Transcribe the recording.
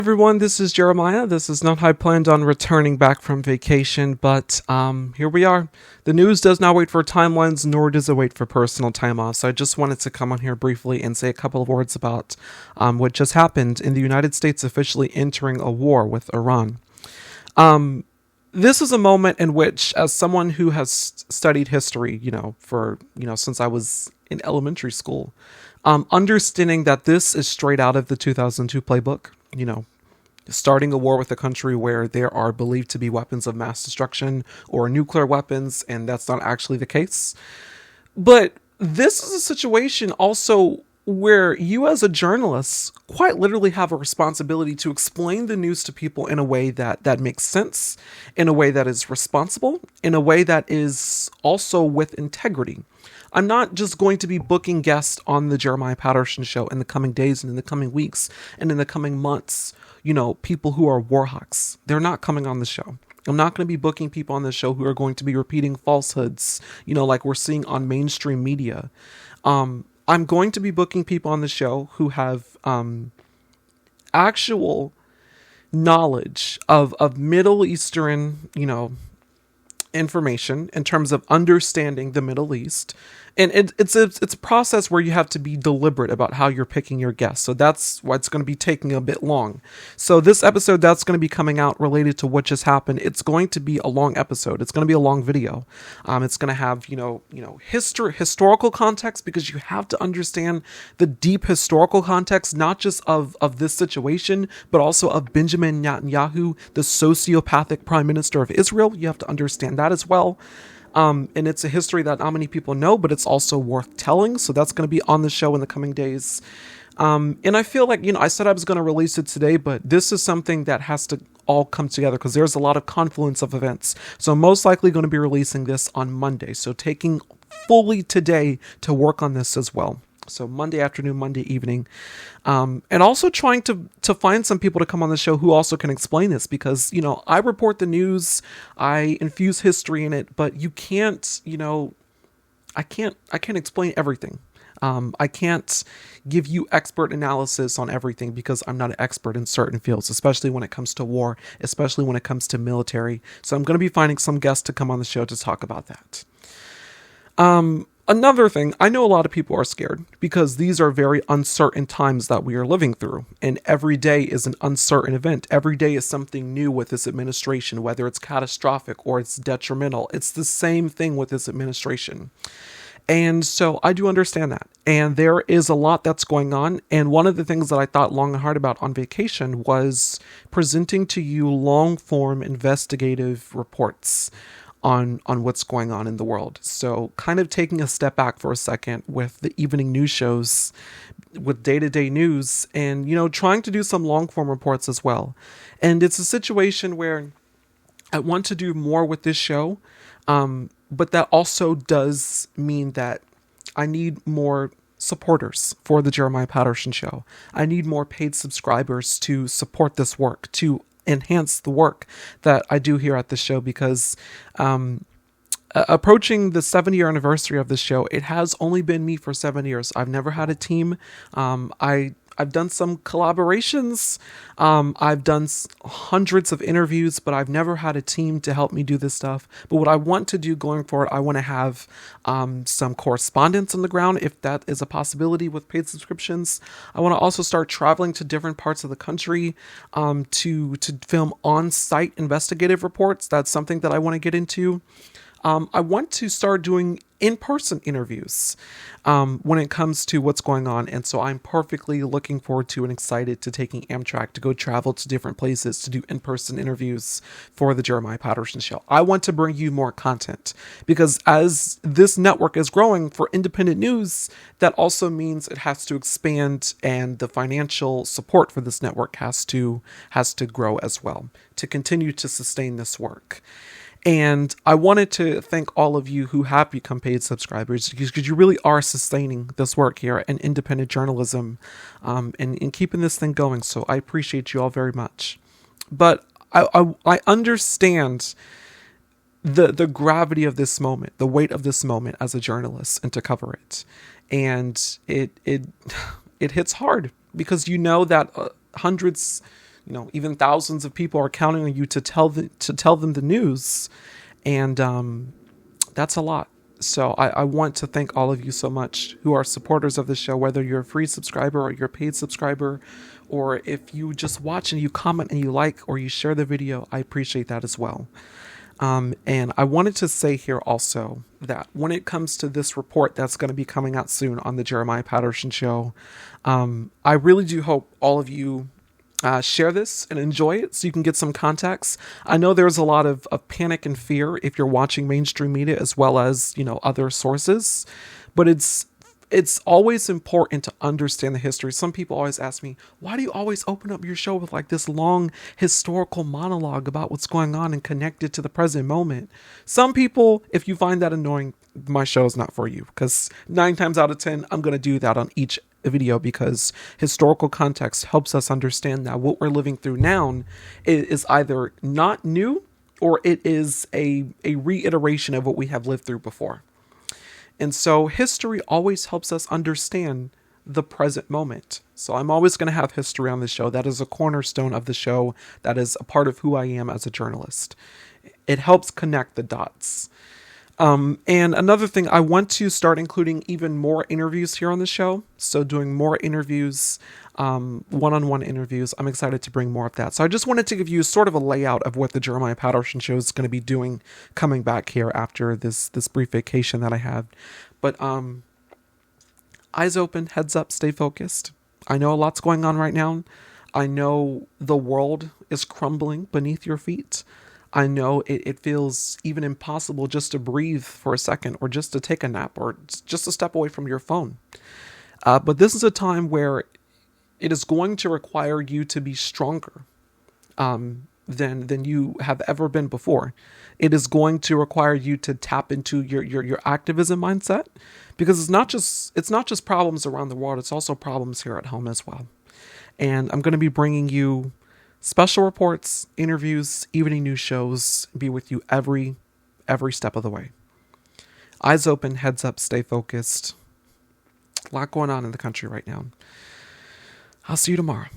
Everyone, this is Jeremiah. This is not how I planned on returning back from vacation, but here we are. The news does not wait for timelines, nor does it wait for personal time off. So I just wanted to come on here briefly and say a couple of words about what just happened in the United States officially entering a war with Iran. This is a moment in which, as someone who has studied history, since I was in elementary school, understanding that this is straight out of the 2002 playbook. Starting a war with a country where there are believed to be weapons of mass destruction or nuclear weapons, and that's not actually the case. But this is a situation also where you as a journalist quite literally have a responsibility to explain the news to people in a way that makes sense, in a way that is responsible, in a way that is also with integrity. I'm not just going to be booking guests on the Jeremiah Patterson Show in the coming days and in the coming weeks and in the coming months, people who are war hawks. They're not coming on the show. I'm not going to be booking people on the show who are going to be repeating falsehoods, like we're seeing on mainstream media. I'm going to be booking people on the show who have actual knowledge of Middle Eastern, information in terms of understanding the Middle East. And it's a process where you have to be deliberate about how you're picking your guests. So that's why it's going to be taking a bit long. So this episode that's going to be coming out related to what just happened, it's going to be a long episode. It's going to be a long video. It's going to have, historical context, because you have to understand the deep historical context, not just of this situation, but also of Benjamin Netanyahu, the sociopathic prime minister of Israel. You have to understand that as well. And it's a history that not many people know, but it's also worth telling. So that's going to be on the show in the coming days. And I feel like, I said I was going to release it today, but this is something that has to all come together because there's a lot of confluence of events. So I'm most likely going to be releasing this on Monday. So taking fully today to work on this as well. So Monday afternoon, Monday evening, and also trying to find some people to come on the show who also can explain this, because, I report the news, I infuse history in it, but you can't, I can't explain everything. I can't give you expert analysis on everything because I'm not an expert in certain fields, especially when it comes to war, especially when it comes to military. So I'm going to be finding some guests to come on the show to talk about that. Another thing, I know a lot of people are scared because these are very uncertain times that we are living through, and every day is an uncertain event. Every day is something new with this administration, whether it's catastrophic or it's detrimental. It's the same thing with this administration. And so I do understand that. And there is a lot that's going on. And one of the things that I thought long and hard about on vacation was presenting to you long form investigative reports on what's going on in the world. So kind of taking a step back for a second with the evening news shows, with day-to-day news, and, trying to do some long form reports as well. And it's a situation where I want to do more with this show, but that also does mean that I need more supporters for the Jeremiah Patterson Show. I need more paid subscribers to support this work, to enhance the work that I do here at the show, because approaching the 7-year anniversary of this show, it has only been me for 7 years. I've never had a team. I've done some collaborations. I've done hundreds of interviews, but I've never had a team to help me do this stuff. But what I want to do going forward, I want to have some correspondence on the ground, if that is a possibility with paid subscriptions. I want to also start traveling to different parts of the country to film on-site investigative reports. That's something that I want to get into. I want to start doing in-person interviews when it comes to what's going on. And so I'm perfectly looking forward to and excited to taking Amtrak to go travel to different places to do in-person interviews for the Jeremiah Patterson Show. I want to bring you more content because as this network is growing for independent news, that also means it has to expand, and the financial support for this network has to grow as well to continue to sustain this work. And I wanted to thank all of you who have become paid subscribers, because you really are sustaining this work here and independent journalism and keeping this thing going. So I appreciate you all very much. But I understand the gravity of this moment, the weight of this moment as a journalist and to cover it. And it hits hard because you know that hundreds, even thousands of people are counting on you to tell them the news, and that's a lot. So I want to thank all of you so much who are supporters of the show, whether you're a free subscriber or you're a paid subscriber, or if you just watch and you comment and you like or you share the video. I appreciate that as well. And I wanted to say here also that when it comes to this report that's going to be coming out soon on the Jeremiah Patterson Show, I really do hope all of you share this and enjoy it so you can get some context. I know there's a lot of panic and fear if you're watching mainstream media as well as, other sources, but it's always important to understand the history. Some people always ask me, why do you always open up your show with like this long historical monologue about what's going on and connect it to the present moment? Some people, if you find that annoying, my show is not for you, because 9 times out of 10, I'm going to do that on each video, because historical context helps us understand that what we're living through now is either not new or it is a reiteration of what we have lived through before. And so history always helps us understand the present moment. So I'm always going to have history on the show. That is a cornerstone of the show. That is a part of who I am as a journalist. It helps connect the dots. And another thing, I want to start including even more interviews here on the show. So doing more interviews, one-on-one interviews. I'm excited to bring more of that. So I just wanted to give you sort of a layout of what the Jeremiah Patterson Show is going to be doing coming back here after this brief vacation that I had. But eyes open, heads up, stay focused. I know a lot's going on right now. I know the world is crumbling beneath your feet. I know it feels even impossible just to breathe for a second, or just to take a nap, or just to step away from your phone. But this is a time where it is going to require you to be stronger than you have ever been before. It is going to require you to tap into your activism mindset, because it's not just problems around the world, it's also problems here at home as well. And I'm going to be bringing you special reports, interviews, evening news shows, be with you every step of the way. Eyes open, heads up, stay focused. A lot going on in the country right now. I'll see you tomorrow.